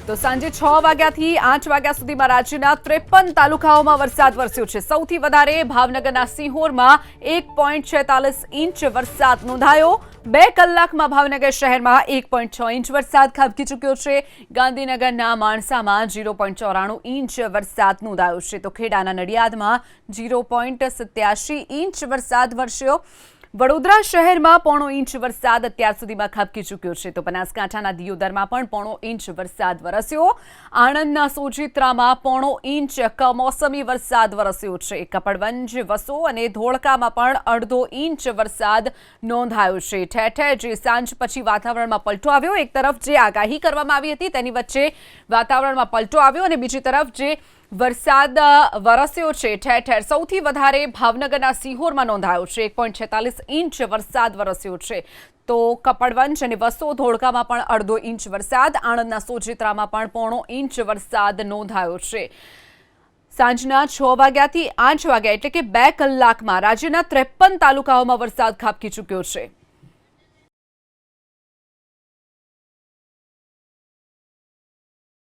તો સાંજે 6 વાગ્યાથી 8 વાગ્યા સુધીમાં રાજ્યના 53 તાલુકાઓમાં વરસાદ વરસ્યો છે। સૌથી વધારે ભાવનગરના સિંહોરમાં 1.46 ઇંચ વરસાદ નોંધાયો। 2 કલાકમાં ભાવનગર શહેરમાં 1.6 ઇંચ વરસાદ ખાબકી ચૂક્યો છે। ગાંધીનગરના માણસામાં 0.94 ઇંચ વરસાદ નોંધાયો છે, તો ખેડાના નડિયાદમાં 0.87 ઇંચ વરસાદ વરસ્યો। વડોદરા શહેરમાં 0.5 ઇંચ વરસાદ અત્યાર સુધીમાં ખાબકી ચૂક્યો છે, તો બનાસકાંઠાના દિયોદરમાં પણ 0.5 ઇંચ વરસાદ વરસ્યો। આણંદના સોજિત્રામાં 0.5 ઇંચ કમોસમી વરસાદ વરસ્યો છે। કપડવંજ, વસો અને ધોળકામાં પણ 0.5 ઇંચ વરસાદ નોંધાયો છે। ઠેર ઠેર જે સાંજ પછી વાતાવરણમાં પલટો આવ્યો। એક તરફ જે આગાહી કરવામાં આવી હતી તેની વચ્ચે વાતાવરણમાં પલટો આવ્યો અને બીજી તરફ જે વરસાદ વરસ્યો છે ઠેર ઠેર સૌથી વધારે ભાવનગરના સિંહોરમાં નોંધાયો છે। 1.46 ઇંચ વરસાદ વરસ્યો છે, તો કપડવંજ અને વસો ધોળકામાં પણ 0.5 ઇંચ વરસાદ, આણંદના સોજિત્રામાં પણ 0.5 ઇંચ વરસાદ નોંધાયો છે। સાંજના 6 વાગ્યાથી 8 વાગ્યા એટલે કે 2 કલાકમાં રાજ્યના 53 તાલુકાઓમાં વરસાદ ખાબકી ચૂક્યો છે।